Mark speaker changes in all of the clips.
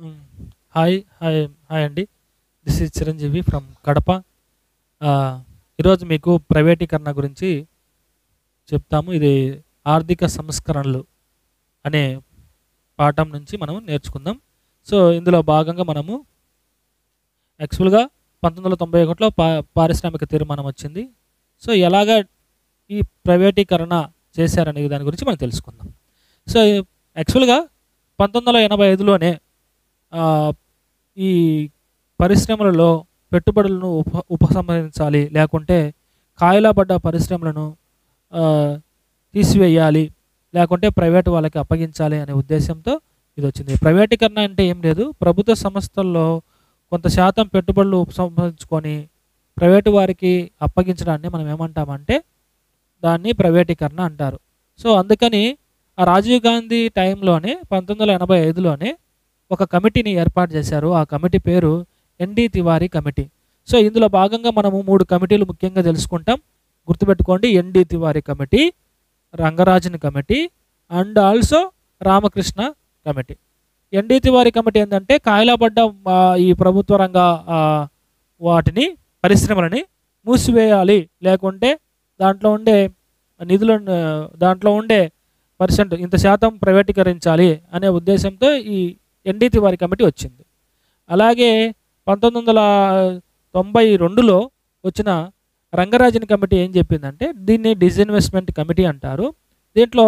Speaker 1: హ్మ్. Hi. Hi. Hi అండి. This is Chiranjeevi from Kadapa. ఈరోజు మీకు ప్రైవేటీకరణ గురించి చెప్తాము. ఇది ఆర్థిక సంస్కరణలు అనే పాఠం నుంచి మనం నేర్చుకుందాం. సో, ఇందులో భాగంగా మనము యాక్చువల్‌గా 1991లో పారిశ్రామిక తీర్మానం వచ్చింది. సో, ఎలాగా ఈ ప్రైవేటీకరణ చేశారనే దాని గురించి మనం తెలుసుకుందాం. సో, యాక్చువల్‌గా 1985లోనే ఆహ్, ఈ పరిశ్రమలలో పెట్టుబడులను ఉపసంహరించాలి. లేకుంటే కాయిలా పడ్డ పరిశ్రమలను ఆహ్, తీసివేయాలి. లేకుంటే ప్రైవేట్ వాళ్ళకి అప్పగించాలి అనే ఉద్దేశ్యంతో ఇదొచ్చింది. ప్రైవేటీకరణ అంటే ఏం లేదు. ప్రభుత్వ సంస్థల్లో కొంత శాతం పెట్టుబడులు ఉపసంహరించుకొని ప్రైవేటు వారికి అప్పగించడాన్ని మనం ఏమంటామంటే దాన్ని ప్రైవేటీకరణ అంటారు. సో, అందుకని ఆ రాజీవ్ గాంధీ టైంలోనే 1985లోనే ఒక కమిటీని ఏర్పాటు చేశారు. ఆ కమిటీ పేరు ఎన్‌డీ తివారీ కమిటీ. సో, ఇందులో భాగంగా మనము 3 కమిటీలు ముఖ్యంగా తెలుసుకుంటాం. గుర్తుపెట్టుకోండి. ND Tiwari committee, Rangarajan committee and also Ramakrishna committee. ND Tiwari committee ఏందంటే కాయిలా పడ్డ ఈ ప్రభుత్వ రంగ వాటిని పరిశ్రమలని మూసివేయాలి. లేకుంటే దాంట్లో ఉండే నిధులను దాంట్లో ఉండే పర్సెంట్ ఇంత శాతం ప్రైవేటీకరించాలి అనే ఉద్దేశంతో ఈ ఎన్‌డీ తివారీ కమిటీ వచ్చింది. అలాగే 1992లో వచ్చిన రంగరాజన్ కమిటీ ఏం చెప్పిందంటే దీన్ని డిస్ఇన్వెస్ట్‌మెంట్ కమిటీ అంటారు. దీంట్లో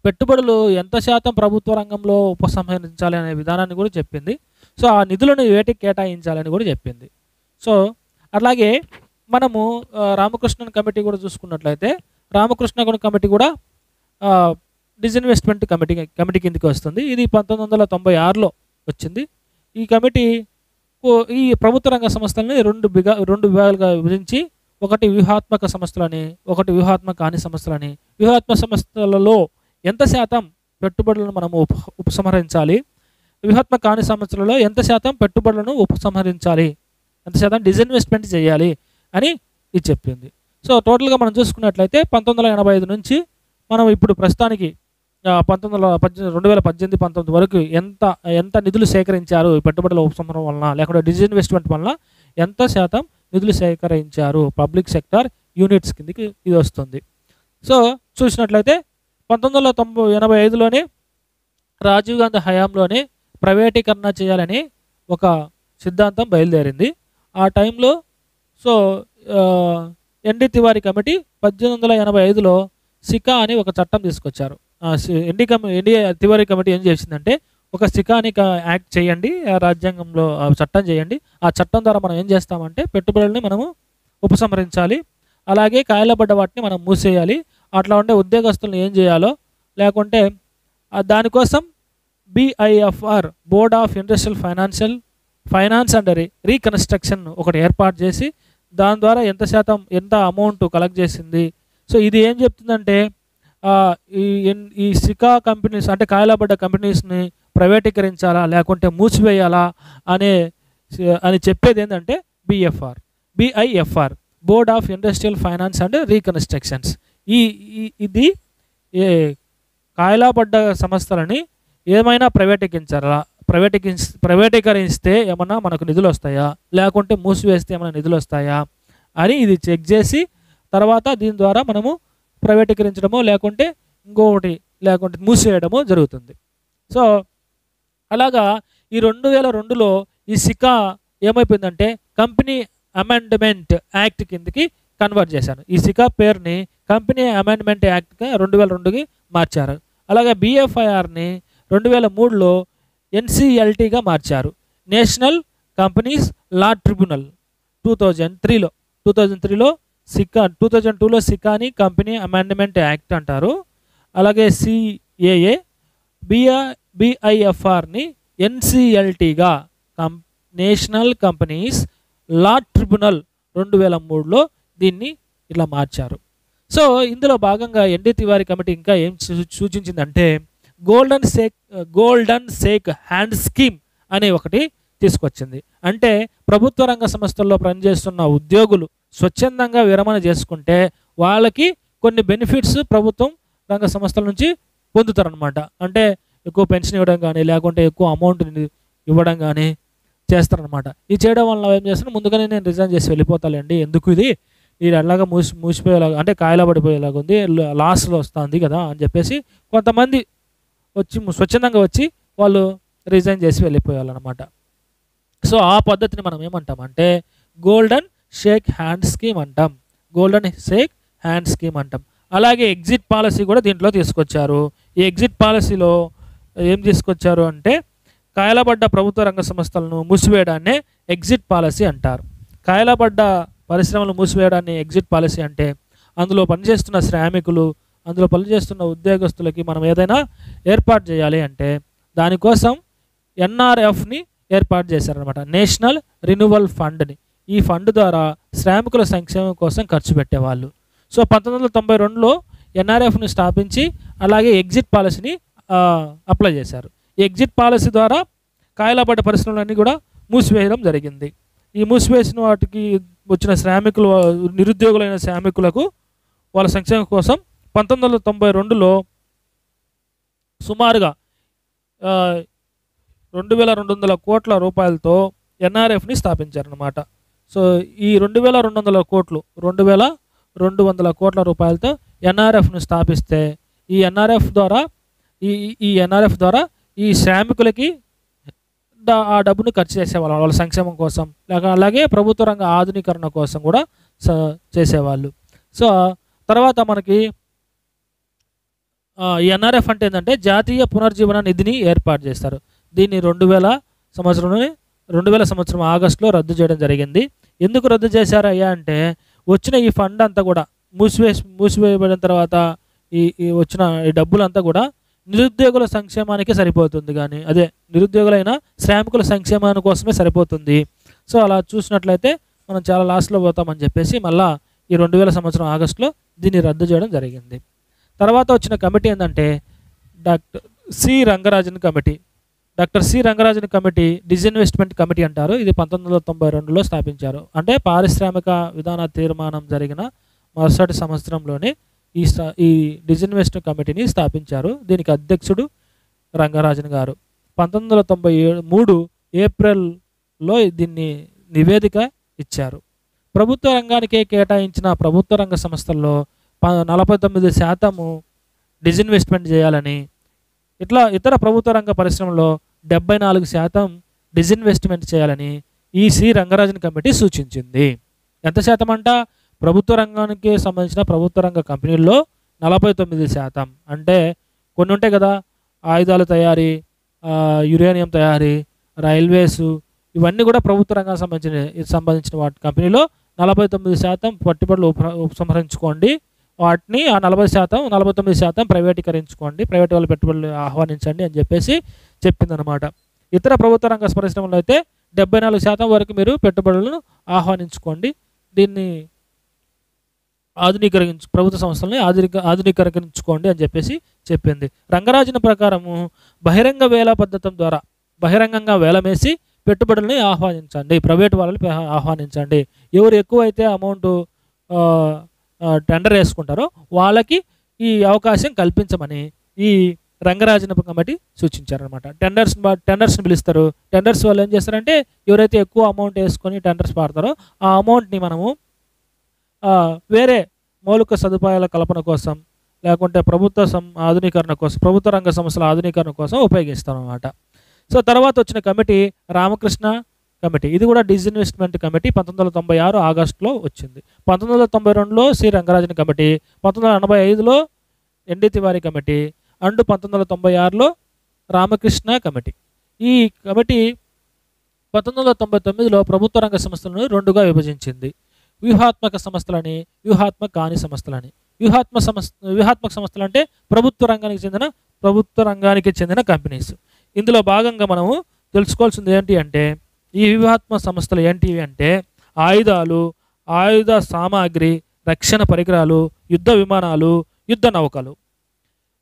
Speaker 1: పెట్టుబడులు ఎంత శాతం ప్రభుత్వ రంగంలో ఉపసంహరించాలి అనే విధానాన్ని కూడా చెప్పింది. సో, ఆ నిధులను వేటికి కేటాయించాలని కూడా చెప్పింది. సో, అలాగే మనము రామకృష్ణన్ కమిటీ కూడా చూసుకున్నట్లయితే రామకృష్ణ కమిటీ కూడా డిస్ఇన్వెస్ట్‌మెంట్ కమిటీ కిందకి వస్తుంది. ఇది 1996లో వచ్చింది. ఈ కమిటీ ఈ ప్రభుత్వ రంగ సంస్థలని రెండు విభాగాలుగా విభజించి ఒకటి వ్యూహాత్మక సంస్థలని, ఒకటి వ్యూహాత్మక కాని సంస్థలని. వ్యూహాత్మక సంస్థలలో ఎంత శాతం పెట్టుబడులను మనము ఉపసంహరించాలి, వ్యూహాత్మక కాని సంస్థలలో ఎంత శాతం పెట్టుబడులను ఉపసంహరించాలి, ఎంత శాతం డిస్ఇన్వెస్ట్‌మెంట్ చేయాలి అని ఇది చెప్పింది. సో, టోటల్‌గా మనం చూసుకున్నట్లయితే 1985 నుంచి మనం ఇప్పుడు ప్రస్తుతానికి 2018-19 వరకు ఎంత నిధులు సేకరించారు ఈ పెట్టుబడుల ఉపసంహరణ వలన లేకుంటే డిస్ఇన్వెస్ట్‌మెంట్ వలన ఎంత శాతం నిధులు సేకరించారు పబ్లిక్ సెక్టార్ యూనిట్స్ కిందకి ఇది వస్తుంది. సో, చూసినట్లయితే 1985లోనే రాజీవ్ గాంధీ హయాంలోనే ప్రైవేటీకరణ చేయాలని ఒక సిద్ధాంతం బయలుదేరింది. ఆ టైంలో సో, ఎన్‌డీ తివారీ కమిటీ 1885లో సికా అని ఒక చట్టం తీసుకొచ్చారు. ఎన్‌డీ తివారీ కమిటీ ఏం చేసిందంటే ఒక సికాని యాక్ట్ చేయండి, రాజ్యాంగంలో చట్టం చేయండి. ఆ చట్టం ద్వారా మనం ఏం చేస్తామంటే పెట్టుబడుల్ని మనము ఉపసంహరించాలి. అలాగే కాయలబడ్డ వాటిని మనం మూసేయాలి. అట్లా ఉండే ఉద్యోగస్తులను ఏం చేయాలో లేకుంటే దానికోసం BIFR board of industrial finance and reconstruction ఒకటి ఏర్పాటు చేసి దాని ద్వారా ఎంత అమౌంట్ కలెక్ట్ చేసింది. సో, ఇది ఏం చెప్తుందంటే ఈ సికా కంపెనీస్ అంటే కాయలబడ్డ కంపెనీస్ని ప్రైవేటీకరించాలా లేకుంటే మూసివేయాలా అని చెప్పేది ఏంటంటే BIFR board of industrial finance and reconstructions. ఇది కాయలబడ్డ సంస్థలని ఏమైనా ప్రైవేటీకరిస్తే ఏమన్నా మనకు నిధులు వస్తాయా, లేకుంటే మూసివేస్తే ఏమైనా నిధులు వస్తాయా అని ఇది చెక్ చేసి తర్వాత దీని ద్వారా మనము ప్రైవేటీకరించడమో లేకుంటే ఇంకొకటి లేకుంటే మూసివేయడమో జరుగుతుంది. సో, అలాగా ఈ 2002లో ఈ సికా ఏమైపోయిందంటే కంపెనీ అమెండ్మెంట్ యాక్ట్ కిందకి కన్వర్ట్ చేశాను. ఈ సికా పేరుని కంపెనీ అమెండ్మెంట్ యాక్ట్గా 2002కి మార్చారు. అలాగే BFIRని 2003లో NCLTగా మార్చారు. నేషనల్ కంపెనీస్ లా ట్రిబ్యునల్ 2003లో సికా 2002లో సికాని కంపెనీ అమెండ్మెంట్ యాక్ట్ అంటారు. అలాగే CAA BIFRని NCLTగా నేషనల్ కంపెనీస్ లా ట్రిబ్యునల్ 2003లో దీన్ని ఇట్లా మార్చారు. సో, ఇందులో భాగంగా ఎన్‌డీ తివారీ కమిటీ ఇంకా ఏం సూచించిందంటే గోల్డెన్ సేక్ హ్యాండ్ స్కీమ్ అనే ఒకటి తీసుకొచ్చింది. అంటే ప్రభుత్వ రంగ సంస్థల్లో పనిచేస్తున్న ఉద్యోగులు స్వచ్ఛందంగా విరమణ చేసుకుంటే వాళ్ళకి కొన్ని బెనిఫిట్స్ ప్రభుత్వం రంగ సంస్థల నుంచి పొందుతారనమాట. అంటే ఎక్కువ పెన్షన్ ఇవ్వడం కానీ, లేకుంటే ఎక్కువ అమౌంట్‌ని ఇవ్వడం గానీ చేస్తారనమాట. ఇది చేయడం వల్ల ఏం చేస్తాను, ముందుగానే నేను రిజైన్ చేసి వెళ్ళిపోతాలేండి. ఎందుకు ఇది అలాగా మూసిపోయేలాగా అంటే కాయలా పడిపోయేలాగా ఉంది. లాస్‌లో వస్తుంది కదా అని చెప్పేసి కొంతమంది వచ్చి స్వచ్ఛందంగా వచ్చి వాళ్ళు రిజైన్ చేసి వెళ్ళిపోయేవాళ్ళనమాట. సో, ఆ పద్ధతిని మనం ఏమంటామంటే గోల్డెన్ షేక్ హ్యాండ్ స్కీమ్ అంటాం. గోల్డెన్ షేక్ హ్యాండ్ స్కీమ్ అంటాం. అలాగే ఎగ్జిట్ పాలసీ కూడా దీంట్లో తీసుకొచ్చారు. ఈ ఎగ్జిట్ పాలసీలో ఏం తీసుకొచ్చారు అంటే కాయలబడ్డ ప్రభుత్వ రంగ సంస్థలను మూసివేయడాన్నే ఎగ్జిట్ పాలసీ అంటారు. కాయలబడ్డ పరిశ్రమలు మూసివేయడాన్ని ఎగ్జిట్ పాలసీ అంటే అందులో పనిచేస్తున్న శ్రామికులు, అందులో పనిచేస్తున్న ఉద్యోగస్తులకి మనం ఏదైనా ఏర్పాటు చేయాలి అంటే దానికోసం ఎన్ఆర్ఎఫ్ని ఏర్పాటు చేశారనమాట. నేషనల్ రిన్యూవల్ ఫండ్ని. ఈ ఫండ్ ద్వారా శ్రామికుల సంక్షేమం కోసం ఖర్చు పెట్టేవాళ్ళు. సో, 1992లో ఎన్ఆర్ఎఫ్ని స్థాపించి అలాగే ఎగ్జిట్ పాలసీని అప్లై చేశారు. ఈ ఎగ్జిట్ పాలసీ ద్వారా కాయలబడ్డ పరిశ్రమలన్నీ కూడా మూసివేయడం జరిగింది. ఈ మూసివేసిన వాటికి వచ్చిన శ్రామికులు, నిరుద్యోగులైన శ్రామికులకు వాళ్ళ సంక్షేమం కోసం 1992లో సుమారుగా 2200 కోట్ల రూపాయలతో ఎన్ఆర్ఎఫ్ని స్థాపించారనమాట. సో, ఈ 2200 కోట్లు 2200 కోట్ల రూపాయలతో ఎన్ఆర్ఎఫ్ను స్థాపిస్తే ఈ ఎన్ఆర్ఎఫ్ ద్వారా ఈ శ్రామికులకి ఆ డబ్బును ఖర్చు చేసేవాళ్ళు వాళ్ళ సంక్షేమం కోసం, అలాగే ప్రభుత్వ రంగ ఆధునీకరణ కోసం కూడా చేసేవాళ్ళు. సో, తర్వాత మనకి ఈ ఎన్ఆర్ఎఫ్ అంటే ఏంటంటే జాతీయ పునర్జీవన నిధిని ఏర్పాటు చేస్తారు. దీన్ని 2000 సంవత్సరం ఆగస్టులో రద్దు చేయడం జరిగింది. ఎందుకు రద్దు చేశారయ్యా అంటే వచ్చిన ఈ ఫండ్ అంతా కూడా మూసివేయబడిన తర్వాత ఈ వచ్చిన ఈ డబ్బులంతా కూడా నిరుద్యోగుల సంక్షేమానికి సరిపోతుంది, కానీ అదే నిరుద్యోగులైన శ్రామికుల సంక్షేమాని కోసమే సరిపోతుంది. సో, అలా చూసినట్లయితే మనం చాలా లాస్లో పోతామని చెప్పేసి మళ్ళీ ఈ 2000 సంవత్సరం ఆగస్టులో దీన్ని రద్దు చేయడం జరిగింది. తర్వాత వచ్చిన కమిటీ ఏంటంటే doctor C Rangarajan committee disinvestment committee అంటారు. ఇది 1992లో స్థాపించారు. అంటే పారిశ్రామిక విధాన తీర్మానం జరిగిన మరుసటి సంవత్సరంలోనే ఈ డిస్ఇన్వెస్ట్మెంట్ కమిటీని స్థాపించారు. దీనికి అధ్యక్షుడు రంగరాజన్ గారు. 1993 ఏప్రిల్లో దీన్ని నివేదిక ఇచ్చారు. ప్రభుత్వ రంగానికే కేటాయించిన ప్రభుత్వ రంగ సంస్థల్లో 49% డిస్ఇన్వెస్ట్మెంట్ చేయాలని, ఇతర ప్రభుత్వ రంగ పరిశ్రమలో 74% డిస్ఇన్వెస్ట్మెంట్ చేయాలని ఈ సి రంగరాజన్ కమిటీ సూచించింది. ఎంత శాతం అంట? ప్రభుత్వ రంగానికి సంబంధించిన ప్రభుత్వ రంగ కంపెనీల్లో 49%. అంటే కొన్ని ఉంటాయి కదా, ఆయుధాల తయారీ, యురేనియం తయారీ, రైల్వేసు, ఇవన్నీ కూడా ప్రభుత్వ రంగానికి సంబంధించిన వాటి కంపెనీలో 49% పెట్టుబడులు ఉపసంహరించుకోండి. వాటిని ఆ 49% ప్రైవేటీకరించుకోండి, ప్రైవేట్ వాళ్ళ పెట్టుబడులు ఆహ్వానించండి అని చెప్పేసి చెప్పిందనమాట. ఇతర ప్రభుత్వ రంగ పరిశ్రమలో అయితే 74% వరకు మీరు పెట్టుబడులను ఆహ్వానించుకోండి, దీన్ని ప్రభుత్వ సంస్థలని ఆధునీకరించుకోండి అని చెప్పేసి చెప్పింది. రంగరాజన్ ప్రకారము బహిరంగ వేల పద్ధతి ద్వారా బహిరంగంగా వేలమేసి పెట్టుబడులని ఆహ్వానించండి, ప్రైవేట్ వాళ్ళని ఆహ్వానించండి. ఎవరు ఎక్కువైతే అమౌంట్ టెండర్ వేసుకుంటారో వాళ్ళకి ఈ అవకాశం కల్పించమని ఈ రంగరాజన్ కమిటీ సూచించారనమాట. టెండర్స్ని పిలుస్తారు. టెండర్స్ వాళ్ళు ఏం చేస్తారంటే ఎవరైతే ఎక్కువ అమౌంట్ వేసుకొని టెండర్స్ పాడతారో ఆ అమౌంట్ని మనము వేరే మౌలిక సదుపాయాల కల్పన కోసం, లేకుంటే ఆధునీకరణ కోసం, ప్రభుత్వ రంగ సంస్థల ఆధునీకరణ కోసం ఉపయోగిస్తాం అన్నమాట. సో, తర్వాత వచ్చిన కమిటీ రామకృష్ణ కమిటీ. ఇది కూడా డిస్ఇన్వెస్ట్మెంట్ కమిటీ 1996 ఆగస్టులో వచ్చింది. 1992లో సి రంగరాజన్ కమిటీ, 1985లో ఎన్డి తివారీ కమిటీ అండ్ 1996లో రామకృష్ణ కమిటీ. ఈ కమిటీ 1999లో ప్రభుత్వ రంగ సంస్థలను 2గా విభజించింది. వ్యూహాత్మక సంస్థలని, వ్యూహాత్మక కాని సంస్థలని. వ్యూహాత్మక సంస్థలు అంటే ప్రభుత్వ రంగానికి చెందిన కంపెనీస్. ఇందులో భాగంగా మనము తెలుసుకోవాల్సింది ఏంటి అంటే ఈ వ్యూహాత్మక సంస్థలు ఏంటివి అంటే ఆయుధాలు, ఆయుధ సామాగ్రి, రక్షణ పరికరాలు, యుద్ధ విమానాలు, యుద్ధ నౌకలు.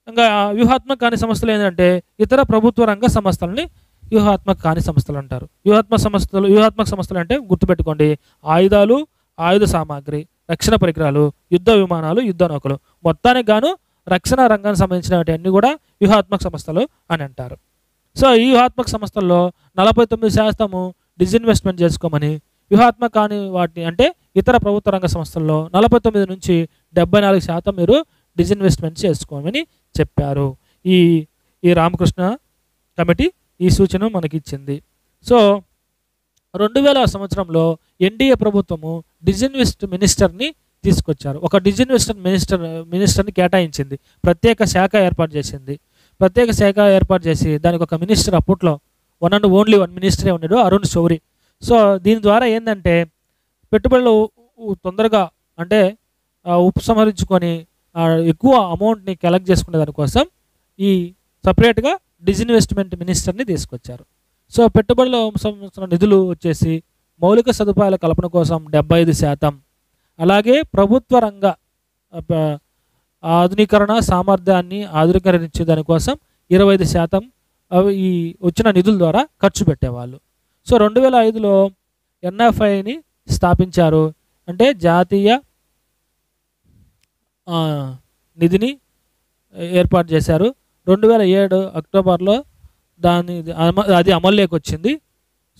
Speaker 1: ఇంకా వ్యూహాత్మక కాని సంస్థలు ఏంటంటే ఇతర ప్రభుత్వ రంగ సంస్థలని వ్యూహాత్మక కాని సంస్థలు అంటారు. వ్యూహాత్మక సంస్థలు అంటే గుర్తుపెట్టుకోండి, ఆయుధాలు, ఆయుధ సామాగ్రి, రక్షణ పరికరాలు, యుద్ధ విమానాలు, యుద్ధ నౌకలు. మొత్తానికి గాను రక్షణ రంగానికి సంబంధించినవన్నీ కూడా వ్యూహాత్మక సంస్థలు అని అంటారు. సో ఈ వ్యూహాత్మక సంస్థల్లో 49% డిజిన్వెస్ట్మెంట్ చేసుకోమని, వ్యూహాత్మక కాని వాటిని అంటే ఇతర ప్రభుత్వ రంగ సంస్థల్లో 49 నుంచి 74% మీరు డిజిన్వెస్ట్మెంట్ చేసుకోమని చెప్పారు. ఈ ఈ రామకృష్ణ కమిటీ ఈ సూచన మనకి ఇచ్చింది. సో 2000 సంవత్సరంలో ఎన్డీఏ ప్రభుత్వము డిజిన్వెస్ట్ మినిస్టర్ని తీసుకొచ్చారు. ఒక డిజిన్వెస్ట్ మినిస్టర్ని కేటాయించింది. ప్రత్యేక శాఖ ఏర్పాటు చేసింది. ప్రత్యేక శాఖ ఏర్పాటు చేసి దానికి ఒక మినిస్టర్ అప్పట్లో వన్ అండ్ ఓన్లీ వన్ మినిస్టరే ఉన్నాడు, అరుణ్ శౌరి. సో దీని ద్వారా ఏంటంటే పెట్టుబడులు తొందరగా అంటే ఉపసంహరించుకొని ఎక్కువ అమౌంట్ని కలెక్ట్ చేసుకునే దానికోసం ఈ సపరేట్గా డిజిన్వెస్ట్మెంట్ మినిస్టర్ని తీసుకొచ్చారు. సో పెట్టుబడుల సంబంధించిన నిధులు వచ్చేసి మౌలిక సదుపాయాల కల్పన కోసం 75%, అలాగే ప్రభుత్వ రంగ ఆధునీకరణ సామర్థ్యాన్ని ఆధునీకరించే దానికోసం 25% ఈ వచ్చిన నిధుల ద్వారా ఖర్చు పెట్టేవాళ్ళు. సో 2005లో ఎన్ఎఫ్ఐని స్థాపించారు. అంటే జాతీయ నిధిని ఏర్పాటు చేశారు. 2007 అక్టోబర్లో అది అమల్లోకి వచ్చింది.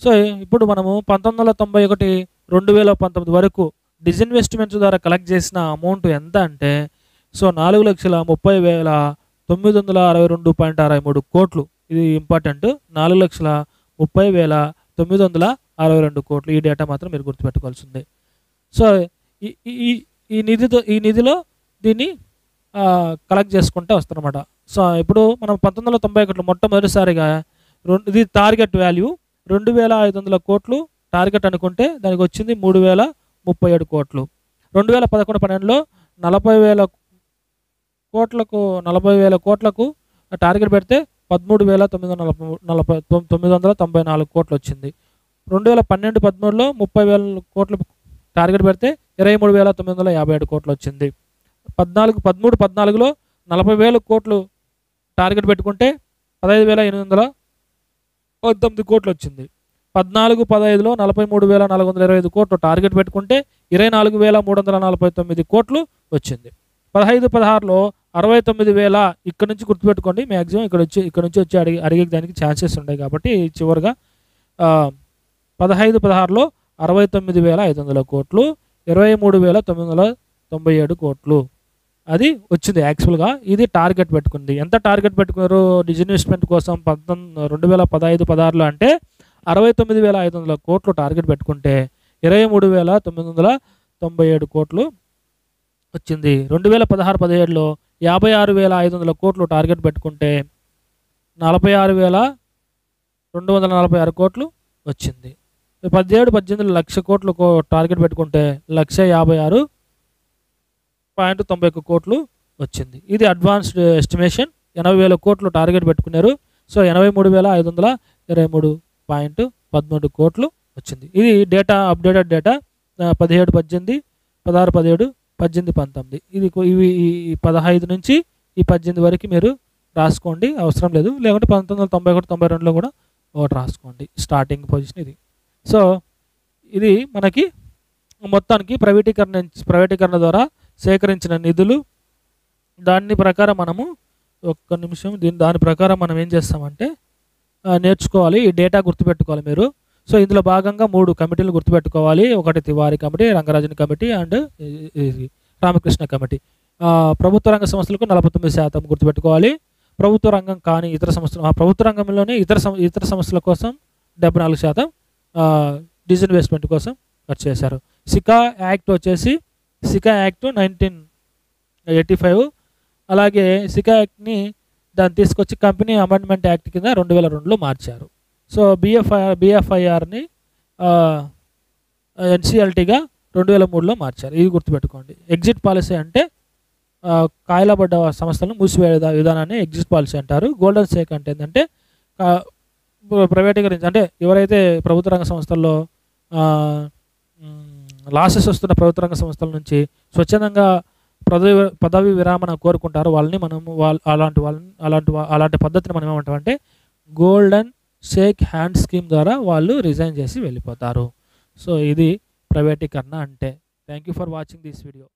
Speaker 1: సో ఇప్పుడు మనము 1991 2019 వరకు డిజిన్వెస్ట్మెంట్స్ ద్వారా కలెక్ట్ చేసిన అమౌంట్ ఎంత అంటే సో 4,30,962.63 కోట్లు. ఇది ఇంపార్టెంట్. 4,30,962 కోట్లు. ఈ డేటా మాత్రం మీరు గుర్తుపెట్టుకోవాల్సిందే. సో ఈ నిధిలో దీన్ని కలెక్ట్ చేసుకుంటూ వస్తారన్నమాట. సో ఇప్పుడు మనం 1991 మొట్టమొదటిసారిగా ఇది టార్గెట్ వాల్యూ 2,500 కోట్లు టార్గెట్ అనుకుంటే దానికి వచ్చింది 3,037 కోట్లు. 2011-12లో 40,000 కోట్లకు టార్గెట్ పెడితే 13,994 కోట్లు వచ్చింది. 2012-13లో 30,000 కోట్లు టార్గెట్ పెడితే 23,957 కోట్లు వచ్చింది. 13-14లో 40,000 కోట్లు టార్గెట్ పెట్టుకుంటే 15,819 కోట్లు వచ్చింది. 14-15లో 43,425 కోట్లు టార్గెట్ పెట్టుకుంటే 24,349 కోట్లు వచ్చింది. 15-16లో 69,000. ఇక్కడ నుంచి గుర్తుపెట్టుకోండి, మ్యాక్సిమం ఇక్కడ నుంచి వచ్చి అడిగే దానికి ఛాన్సెస్ ఉన్నాయి కాబట్టి చివరిగా 15-16లో 69,500 కోట్లు, 23,997 కోట్లు అది వచ్చింది యాక్చువల్గా. ఇది టార్గెట్ పెట్టుకుంది. ఎంత టార్గెట్ పెట్టుకున్నారు డిజిన్వెస్ట్మెంట్ కోసం 2015-16లో అంటే 69,500 కోట్లు టార్గెట్ పెట్టుకుంటే 23,997 కోట్లు వచ్చింది. 2016-17లో 56,500 కోట్లు టార్గెట్ పెట్టుకుంటే 46,246 కోట్లు వచ్చింది. 17-18లో 1,00,000 కోట్లు టార్గెట్ పెట్టుకుంటే 1,56,90 కోట్లు వచ్చింది. ఇది అడ్వాన్స్డ్ ఎస్టిమేషన్. 80,000 కోట్లు టార్గెట్ పెట్టుకున్నారు. సో 83,523.13 కోట్లు వచ్చింది. ఇది డేటా అప్డేటెడ్ డేటా 17-18, 16-17, 18-19. ఇవి 15 నుంచి ఈ 18 వరకు మీరు రాసుకోండి, అవసరం లేదు. లేకుంటే 1991-92లో కూడా ఒకటి రాసుకోండి. స్టార్టింగ్ పొజిషన్ ఇది. సో ఇది మనకి మొత్తానికి ప్రైవేటీకరణ ద్వారా సేకరించిన నిధులు. దాని ప్రకారం మనము దాని ప్రకారం మనం ఏం చేస్తామంటే నేర్చుకోవాలి. ఈ డేటా గుర్తుపెట్టుకోవాలి మీరు. సో ఇందులో భాగంగా 3 కమిటీలు గుర్తుపెట్టుకోవాలి. ఒకటి Tiwari committee, Rangarajan committee and Ramakrishna committee. ప్రభుత్వ రంగ సంస్థలకు 49% గుర్తుపెట్టుకోవాలి. ప్రభుత్వ రంగం కానీ ఇతర సంస్థలు, ప్రభుత్వ రంగంలోనే ఇతర సంస్థల కోసం 74% డిజిన్వెస్ట్మెంట్ కోసం ఖర్చు చేశారు. సికా యాక్ట్ వచ్చేసి సికా యాక్ట్ 1985. అలాగే సికా యాక్ట్ని దాన్ని తీసుకొచ్చి కంపెనీ అమెండ్మెంట్ యాక్ట్ కింద 2002లో మార్చారు. సో బిఎఫ్ఐఆర్ని ఎన్సిఎల్టీగా 2003లో మార్చారు. ఇది గుర్తుపెట్టుకోండి. ఎగ్జిట్ పాలసీ అంటే కాయలబడ్డ సంస్థలను మూసివేయ విధానాన్ని ఎగ్జిట్ పాలసీ అంటారు. గోల్డెన్ షేక్ అంటే ఏంటంటే ప్రైవేటీకరించి అంటే ఎవరైతే ప్రభుత్వ రంగ సంస్థల్లో లాసెస్ వస్తున్న ప్రభుత్వ రంగ సంస్థల నుంచి స్వచ్ఛందంగా పదవి విరామణ కోరుకుంటారో వాళ్ళని మనం అలాంటి పద్ధతిని మనం ఏమంటామంటే గోల్డెన్ షేక్ హ్యాండ్ స్కీమ్ ద్వారా వాళ్ళు రిజైన్ చేసి వెళ్ళిపోతారు. సో ఇది ప్రైవేటీకరణ అంటే. Thank you for watching this video.